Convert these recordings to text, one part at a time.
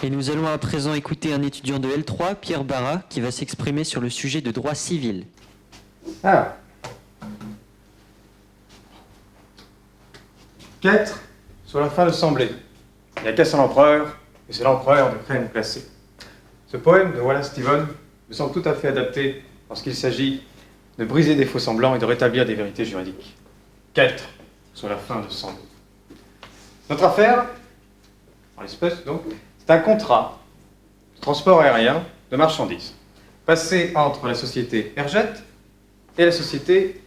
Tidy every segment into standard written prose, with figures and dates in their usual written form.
Et nous allons à présent écouter un étudiant de L3, Pierre Barra, qui va s'exprimer sur le sujet de droit civil. Alors, Quêtre sur la fin de Semblé. Il n'y a qu'à son empereur, et c'est l'empereur de crème glacée. Ce poème de Wallace Stevens me semble tout à fait adapté lorsqu'il s'agit de briser des faux-semblants et de rétablir des vérités juridiques. Quêtre sur la fin de Semblé. Notre affaire, en l'espèce donc, c'est un contrat de transport aérien de marchandises, passé entre la société Airjet et la société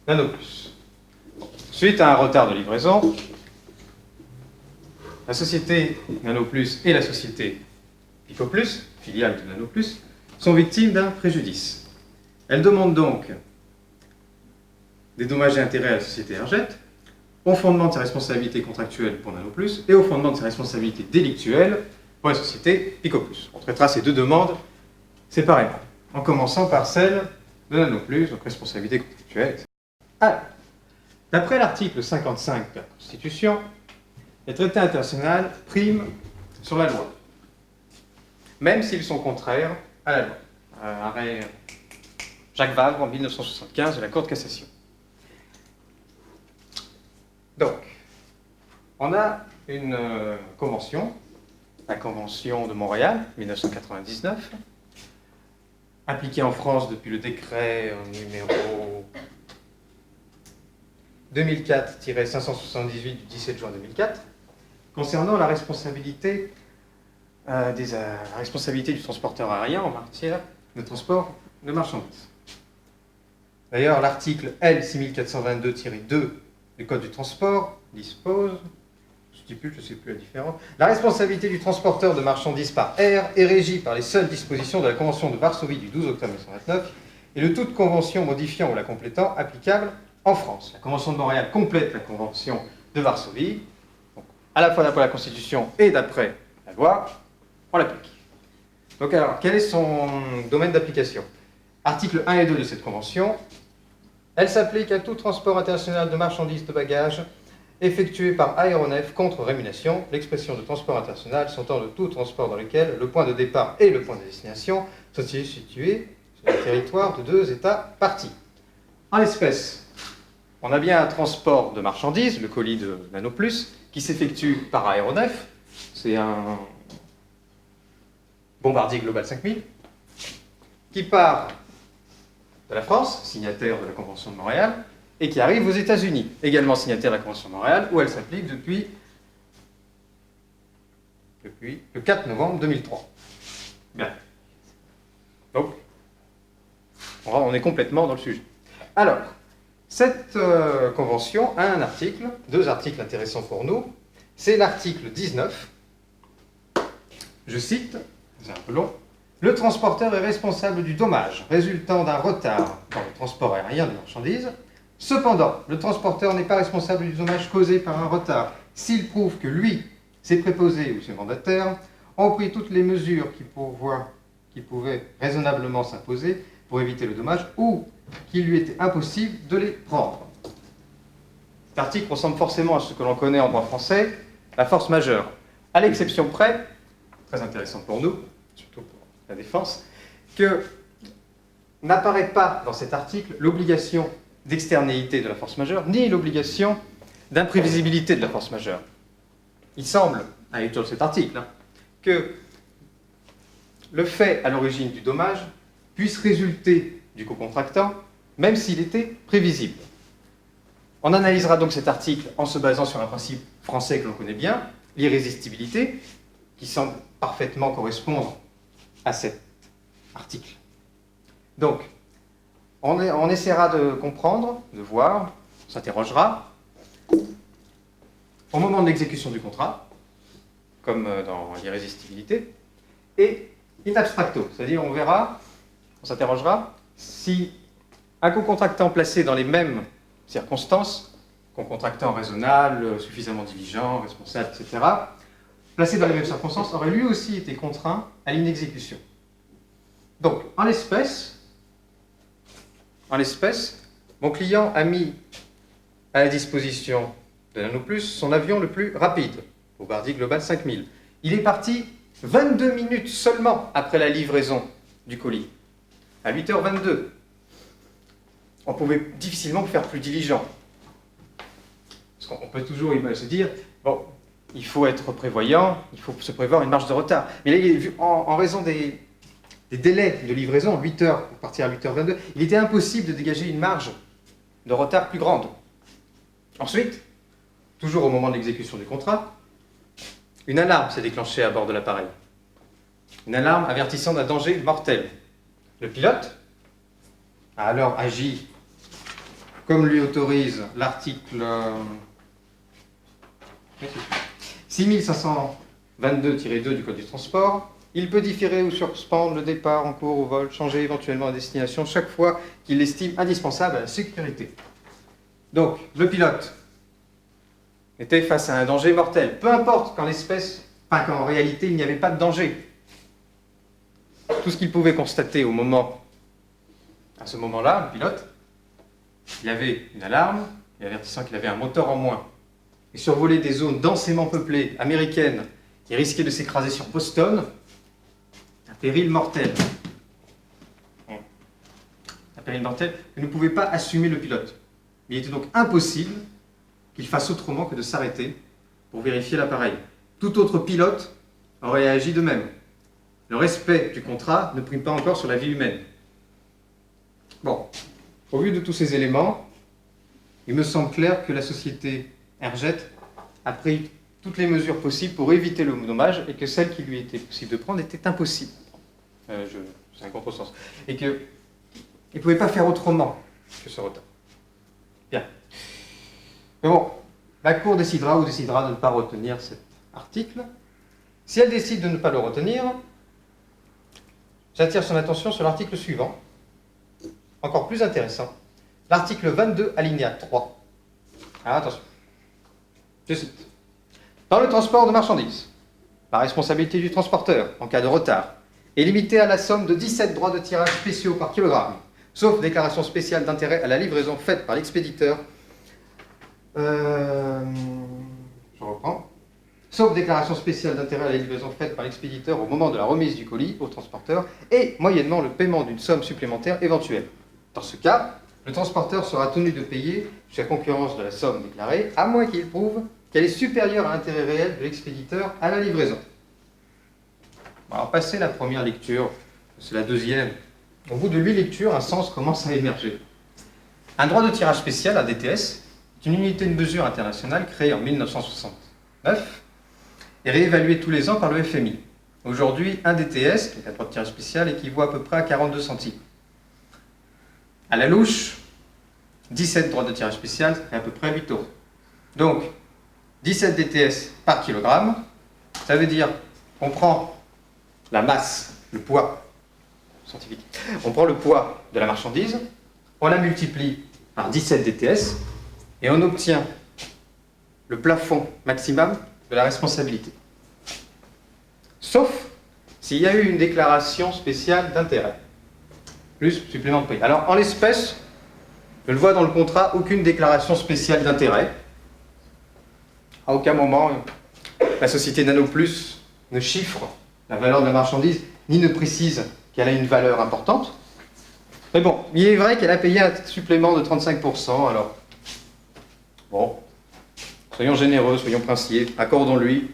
Nanoplus. Suite à un retard de livraison, la société Nanoplus et la société Picoplus, filiale de Nanoplus, sont victimes d'un préjudice. Elles demandent donc des dommages et intérêts à la société Airjet, au fondement de ses responsabilités contractuelles pour Nanoplus et au fondement de ses responsabilités délictuelles pour la société Picoplus. On traitera ces deux demandes séparément, en commençant par celle de Nanoplus, donc responsabilité contractuelle, etc. Alors, d'après l'article 55 de la Constitution, les traités internationaux priment sur la loi, même s'ils sont contraires à la loi. Arrêt Jacques Vabre en 1975 de la Cour de cassation. Donc, on a une convention, la Convention de Montréal, 1999, appliquée en France depuis le décret numéro 2004-578 du 17 juin 2004, concernant la responsabilité, du transporteur aérien en matière de transport de marchandises. D'ailleurs, l'article L 6422-2 du Code du transport dispose, je ne sais plus la différence, la responsabilité du transporteur de marchandises par air est régie par les seules dispositions de la Convention de Varsovie du 12 octobre 1929 et de toute convention modifiant ou la complétant applicable en France. La Convention de Montréal complète la Convention de Varsovie, donc à la fois d'après la Constitution et d'après la loi, on l'applique. Donc alors, quel est son domaine d'application? Articles 1 et 2 de cette Convention. Elle s'applique à tout transport international de marchandises de bagages effectué par aéronef contre rémunération. L'expression de transport international s'entend de tout transport dans lequel le point de départ et le point de destination sont situés sur le territoire de deux États parties. En l'espèce, on a bien un transport de marchandises, le colis de Nanoplus, qui s'effectue par aéronef. C'est un Bombardier Global 5000 qui part de la France, signataire de la Convention de Montréal, et qui arrive aux États-Unis, également signataire de la Convention de Montréal, où elle s'applique depuis le 4 novembre 2003. Bien. Donc, on est complètement dans le sujet. Alors, cette convention a un article, deux articles intéressants pour nous. C'est l'article 19. Je cite, c'est un peu long. Le transporteur est responsable du dommage résultant d'un retard dans le transport aérien de marchandises. Cependant, le transporteur n'est pas responsable du dommage causé par un retard s'il prouve que lui, ses préposés ou ses mandataires ont pris toutes les mesures qui pouvaient raisonnablement s'imposer pour éviter le dommage ou qu'il lui était impossible de les prendre. Cet article ressemble forcément à ce que l'on connaît en droit français, la force majeure, à l'exception près, très intéressant pour nous, surtout pour la défense, que n'apparaît pas dans cet article l'obligation d'externéité de la force majeure, ni l'obligation d'imprévisibilité de la force majeure. Il semble, à la lecture de cet article, que le fait à l'origine du dommage puisse résulter du co-contractant, même s'il était prévisible. On analysera donc cet article en se basant sur un principe français que l'on connaît bien, l'irrésistibilité, qui semble parfaitement correspondre à cet article. Donc, on essaiera de comprendre, de voir, on s'interrogera au moment de l'exécution du contrat, comme dans l'irrésistibilité, et in abstracto, c'est-à-dire on s'interrogera si un co-contractant placé dans les mêmes circonstances, co-contractant raisonnable, suffisamment diligent, responsable, etc., placé dans les mêmes circonstances, aurait lui aussi été contraint à l'inexécution. Donc, en l'espèce, mon client a mis à la disposition de Nanoplus son avion le plus rapide, Bombardier Global 5000. Il est parti 22 minutes seulement après la livraison du colis, à 8h22. On pouvait difficilement faire plus diligent. Parce qu'on peut toujours se dire, bon, il faut être prévoyant, il faut se prévoir une marge de retard. Mais là, en raison des délais de livraison, 8 heures pour partir à 8h22, il était impossible de dégager une marge de retard plus grande. Ensuite, toujours au moment de l'exécution du contrat, une alarme s'est déclenchée à bord de l'appareil. Une alarme avertissant d'un danger mortel. Le pilote a alors agi comme lui autorise l'article 6522-2 du Code du transport. Il peut différer ou suspendre le départ en cours au vol, changer éventuellement la destination chaque fois qu'il l'estime indispensable à la sécurité. Donc, le pilote était face à un danger mortel, peu importe qu'en réalité il n'y avait pas de danger. Tout ce qu'il pouvait constater à ce moment-là, le pilote, il avait une alarme avertissant qu'il avait un moteur en moins. Et survoler des zones densément peuplées américaines qui risquaient de s'écraser sur Boston, un péril mortel. Un péril mortel que ne pouvait pas assumer le pilote. Il était donc impossible qu'il fasse autrement que de s'arrêter pour vérifier l'appareil. Tout autre pilote aurait agi de même. Le respect du contrat ne prime pas encore sur la vie humaine. Bon, au vu de tous ces éléments, il me semble clair que la société Airjet a pris toutes les mesures possibles pour éviter le dommage et que celle qui lui était possible de prendre était impossible. C'est un contresens. Et qu'il ne pouvait pas faire autrement que ce retard. Bien. Mais bon, la Cour décidera ou décidera de ne pas retenir cet article. Si elle décide de ne pas le retenir, j'attire son attention sur l'article suivant, encore plus intéressant, l'article 22, alinéa 3. Alors attention, je cite. Dans le transport de marchandises, la responsabilité du transporteur, en cas de retard, est limitée à la somme de 17 droits de tirage spéciaux par kilogramme, sauf déclaration spéciale d'intérêt à la livraison faite par l'expéditeur. Je reprends. Sauf déclaration spéciale d'intérêt à la livraison faite par l'expéditeur au moment de la remise du colis au transporteur et moyennement le paiement d'une somme supplémentaire éventuelle. Dans ce cas, le transporteur sera tenu de payer, chez la concurrence de la somme déclarée, à moins qu'il prouve qu'elle est supérieure à l'intérêt réel de l'expéditeur à la livraison. Alors, passé la première lecture, c'est la deuxième. Au bout de 8 lectures, un sens commence à émerger. Un droit de tirage spécial, un DTS, est une unité de mesure internationale créée en 1969 et réévaluée tous les ans par le FMI. Aujourd'hui, un DTS, qui est un droit de tirage spécial, équivaut à peu près à 42 centimes. À la louche, 17 droits de tirage spécial, ça fait à peu près 8 euros. Donc, 17 DTS par kilogramme, ça veut dire qu'on prend la masse, le poids scientifique, on prend le poids de la marchandise, on la multiplie par 17 DTS et on obtient le plafond maximum de la responsabilité. Sauf s'il y a eu une déclaration spéciale d'intérêt, plus supplément de prix. Alors, en l'espèce, je ne vois dans le contrat aucune déclaration spéciale d'intérêt. À aucun moment, la société Nanoplus ne chiffre la valeur de la marchandise, ni ne précise qu'elle a une valeur importante. Mais bon, il est vrai qu'elle a payé un supplément de 35%, alors, bon, soyons généreux, soyons princiers, accordons-lui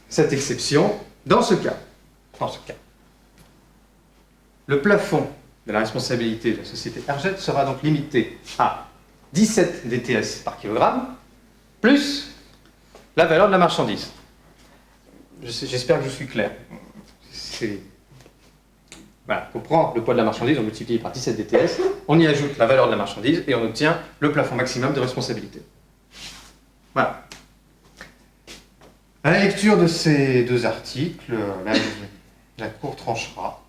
cette exception. Dans ce cas, le plafond de la responsabilité de la société Airjet sera donc limité à 17 DTS par kilogramme, plus la valeur de la marchandise. J'espère que je suis clair. Voilà, on prend le poids de la marchandise, on multiplie par 17 DTS, on y ajoute la valeur de la marchandise et on obtient le plafond maximum de responsabilité. Voilà. À la lecture de ces deux articles, la Cour tranchera.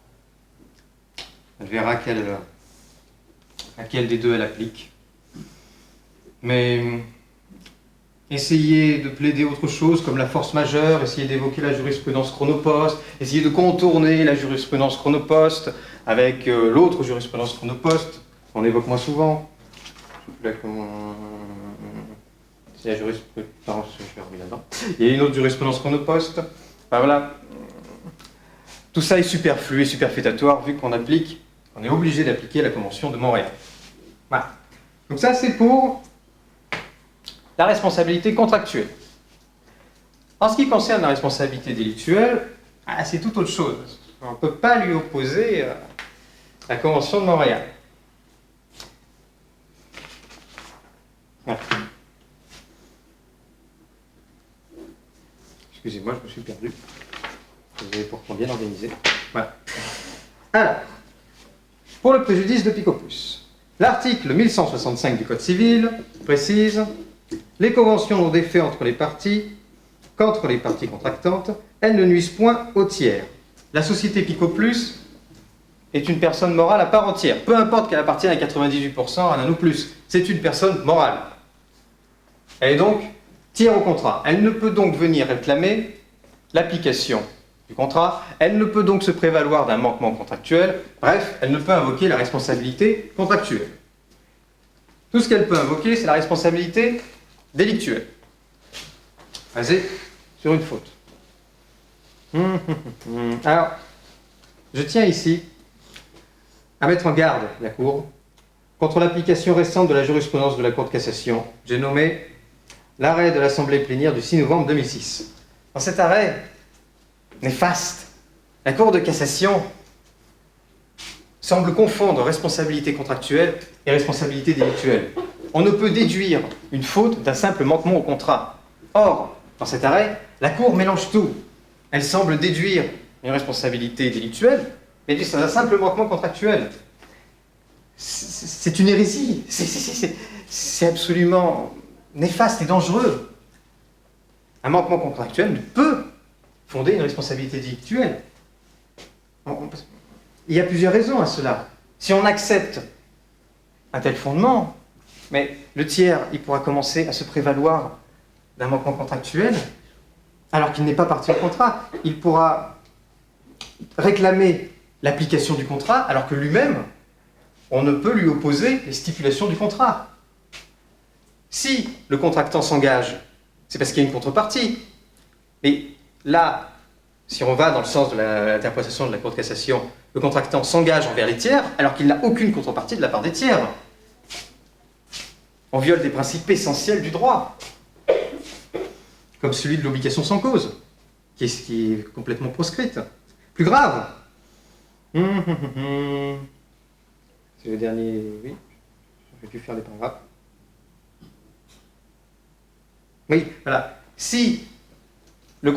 Elle verra laquelle des deux elle applique. Mais essayez de plaider autre chose comme la force majeure, essayez d'évoquer la jurisprudence chronopost, essayez de contourner la jurisprudence chronopost avec l'autre jurisprudence chronopost, qu'on évoque moins souvent. C'est la jurisprudence, je vais revenir là-dedans. Il y a une autre jurisprudence chronopost. Enfin, voilà. Tout ça est superflu et superfétatoire vu qu'on est obligé d'appliquer la Convention de Montréal. Voilà. Donc ça, c'est pour la responsabilité contractuelle. En ce qui concerne la responsabilité délictuelle, c'est tout autre chose. On ne peut pas lui opposer la Convention de Montréal. Voilà. Excusez-moi, je me suis perdu. Vous avez pourtant bien organisé. Voilà. Alors, pour le préjudice de Picopus, l'article 1165 du Code civil précise « Les conventions n'ont d'effet qu'entre les parties contractantes, elles ne nuisent point aux tiers. La société Picopus est une personne morale à part entière. Peu importe qu'elle appartienne à 98%, à un ou plus. C'est une personne morale. Elle est donc tiers au contrat. Elle ne peut donc venir réclamer l'application du contrat. Elle ne peut donc se prévaloir d'un manquement contractuel. Bref, elle ne peut invoquer la responsabilité contractuelle. Tout ce qu'elle peut invoquer, c'est la responsabilité délictuelle, basée sur une faute. Alors, je tiens ici à mettre en garde la Cour contre l'application récente de la jurisprudence de la Cour de cassation. J'ai nommé l'arrêt de l'Assemblée plénière du 6 novembre 2006. Dans cet arrêt néfaste, la Cour de cassation semble confondre responsabilité contractuelle et responsabilité délictuelle. On ne peut déduire une faute d'un simple manquement au contrat. Or, dans cet arrêt, la Cour mélange tout. Elle semble déduire une responsabilité délictuelle, mais c'est un simple manquement contractuel. C'est une hérésie. C'est absolument néfaste et dangereux. Un manquement contractuel ne peut fonder une responsabilité délictuelle. Il y a plusieurs raisons à cela. Si on accepte un tel fondement, mais le tiers, il pourra commencer à se prévaloir d'un manquement contractuel, alors qu'il n'est pas partie au contrat. Il pourra réclamer l'application du contrat, alors que lui-même, on ne peut lui opposer les stipulations du contrat. Si le contractant s'engage, c'est parce qu'il y a une contrepartie. Mais là, si on va dans le sens de l'interprétation de la Cour de cassation, le contractant s'engage envers les tiers, alors qu'il n'a aucune contrepartie de la part des tiers. On viole des principes essentiels du droit, comme celui de l'obligation sans cause, qui est complètement proscrite. Plus grave, c'est le dernier, oui, j'aurais pu faire des paragraphes. Oui, voilà. Si le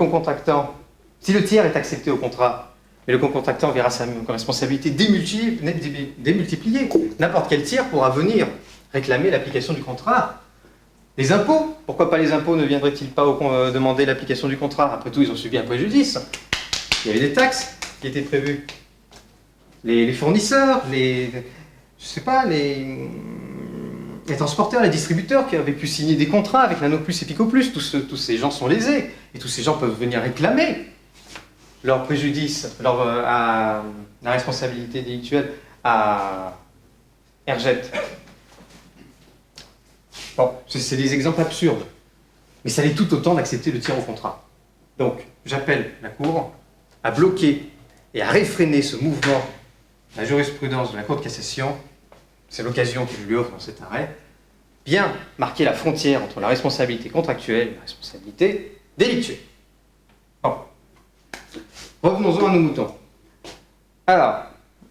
tiers est accepté au contrat, mais le contractant verra sa responsabilité démultipliée, n'importe quel tiers pourra venir réclamer l'application du contrat. Les impôts, pourquoi pas les impôts ne viendraient-ils pas demander l'application du contrat? Après tout, ils ont subi un préjudice. Il y avait des taxes qui étaient prévues. Les fournisseurs, les transporteurs, les distributeurs qui avaient pu signer des contrats avec Nanoplus et Picopus, tous ces gens sont lésés. Et tous ces gens peuvent venir réclamer leur préjudice, à la responsabilité délictuelle à Herget. Bon, c'est des exemples absurdes, mais ça l'est tout autant d'accepter le tiers au contrat. Donc, j'appelle la Cour à bloquer et à réfréner ce mouvement de la jurisprudence de la Cour de cassation. C'est l'occasion que je lui offre dans cet arrêt. Bien marquer la frontière entre la responsabilité contractuelle et la responsabilité délictuelle. Bon. Revenons-en à nos moutons. Alors,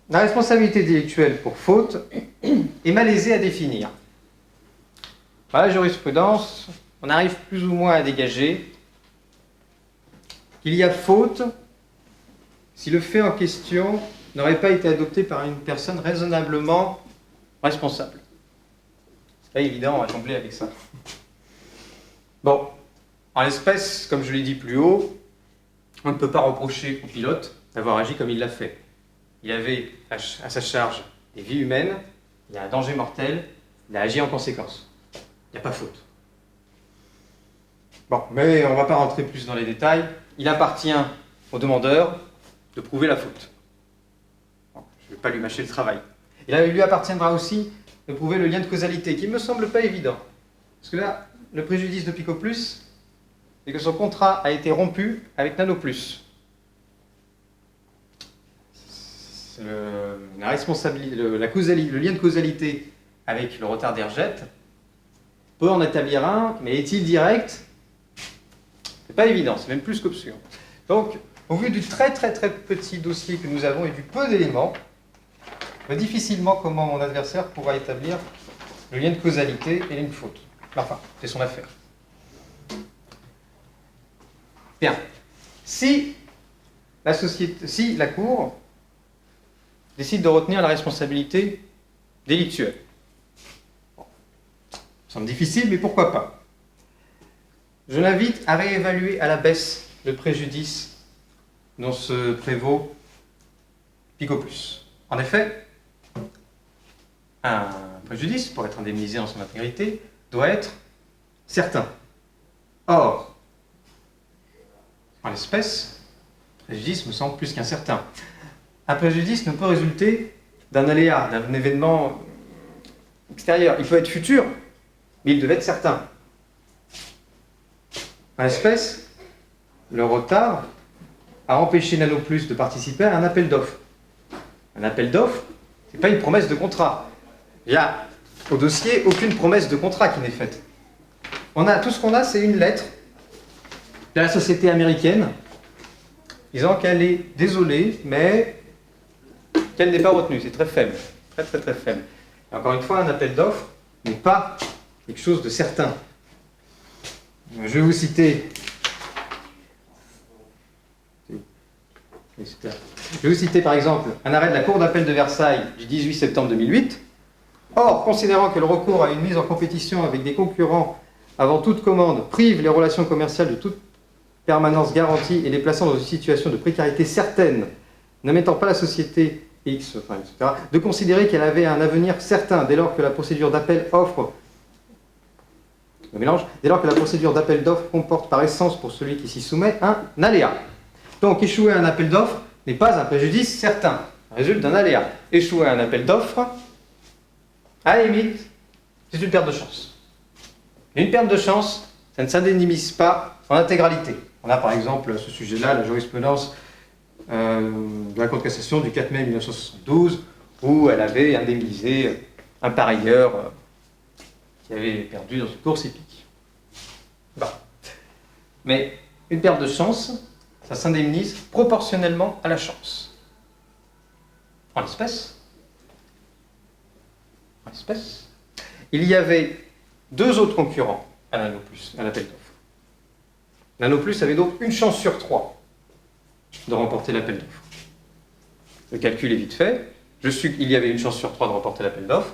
la responsabilité délictuelle pour faute est malaisée à définir. Par la jurisprudence, on arrive plus ou moins à dégager qu'il y a faute si le fait en question n'aurait pas été adopté par une personne raisonnablement responsable. C'est pas évident, on va jongler avec ça. Bon, en l'espèce, comme je l'ai dit plus haut, on ne peut pas reprocher au pilote d'avoir agi comme il l'a fait. Il avait à sa charge des vies humaines, il y a un danger mortel, il a agi en conséquence. Il n'y a pas faute. Bon, mais on ne va pas rentrer plus dans les détails. Il appartient au demandeur de prouver la faute. Bon, je ne vais pas lui mâcher le travail. Il lui appartiendra aussi de prouver le lien de causalité, qui ne me semble pas évident. Parce que là, le préjudice de Picopus, et que son contrat a été rompu avec Nanoplus. Le lien de causalité avec le retard d'Herget peut en établir un, mais est-il direct? C'est pas évident, c'est même plus qu'obscur. Donc, au vu du très petit dossier que nous avons et du peu d'éléments, on voit difficilement comment mon adversaire pourra établir le lien de causalité et une faute. Enfin, c'est son affaire. Bien. Si la Cour décide de retenir la responsabilité délictuelle. Bon. Ça semble difficile, mais pourquoi pas? Je l'invite à réévaluer à la baisse le préjudice dont se prévaut Picopus. En effet, un préjudice, pour être indemnisé en son intégrité, doit être certain. Or, en l'espèce, le préjudice me semble plus qu'incertain. Un préjudice ne peut résulter d'un aléa, d'un événement extérieur. Il peut être futur, mais il devait être certain. En l'espèce, le retard a empêché Nanoplus de participer à un appel d'offres. Un appel d'offres, ce n'est pas une promesse de contrat. Il n'y a au dossier aucune promesse de contrat qui n'est faite. Tout ce qu'on a, c'est une lettre de la société américaine disant qu'elle est désolée, mais qu'elle n'est pas retenue. C'est très faible. Très faible. Et encore une fois, un appel d'offres n'est pas quelque chose de certain. Je vais vous citer. Par exemple un arrêt de la Cour d'appel de Versailles du 18 septembre 2008. Or, considérant que le recours à une mise en compétition avec des concurrents avant toute commande prive les relations commerciales de toute permanence garantie et les plaçant dans une situation de précarité certaine, ne mettant pas la société X, etc., de considérer qu'elle avait un avenir certain dès lors que la procédure d'appel offre dès lors que la procédure d'appel d'offres comporte par essence pour celui qui s'y soumet un aléa. Donc échouer à un appel d'offres n'est pas un préjudice certain, ça résulte d'un aléa. Échouer à un appel d'offres, à la limite, c'est une perte de chance. Et une perte de chance, ça ne s'indemnise pas en intégralité. On a par exemple à ce sujet-là la jurisprudence de la Cour de cassation du 4 mai 1972, où elle avait indemnisé un parieur qui avait perdu dans une course hippique. Bon. Mais une perte de chance, ça s'indemnise proportionnellement à la chance. En l'espèce, il y avait deux autres concurrents à Nanoplus, à l'appel d'offres. Nanoplus avait donc une chance sur 3 de remporter l'appel d'offres. Le calcul est vite fait. Il y avait une chance sur 3 de remporter l'appel d'offres.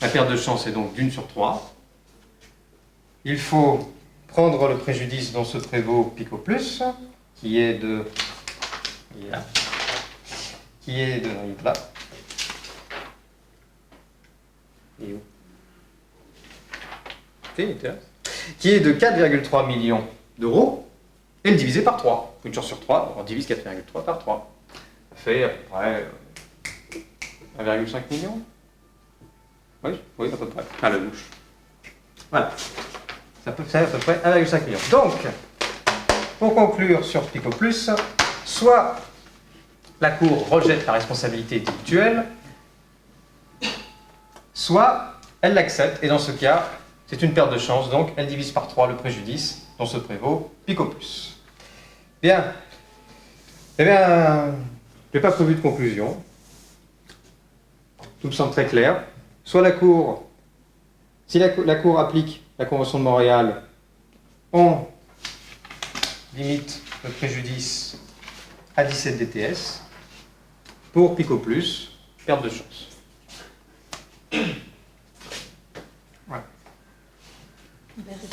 La perte de chance est donc d'1 sur 3. Il faut prendre le préjudice dont se prévaut Picopus, qui est de là, qui est de qui est de 4,3 millions d'euros, et le diviser par 3. Une chance sur 3, on divise 4,3 par 3. Ça fait à peu près 1,5 million. Oui, à peu près. À la louche. Voilà. Ça peut faire à peu près 1,5 million. Donc, pour conclure sur Picopus, soit la Cour rejette la responsabilité délictuelle, soit elle l'accepte, et dans ce cas, c'est une perte de chance, donc elle divise par 3 le préjudice dont se prévaut Picopus. Bien. Eh bien, je n'ai pas prévu de conclusion. Tout me semble très clair. Soit la Cour, si la Cour applique la Convention de Montréal, on limite le préjudice à 17 DTS. Pour Picopus, perte de chance. Voilà. Merci.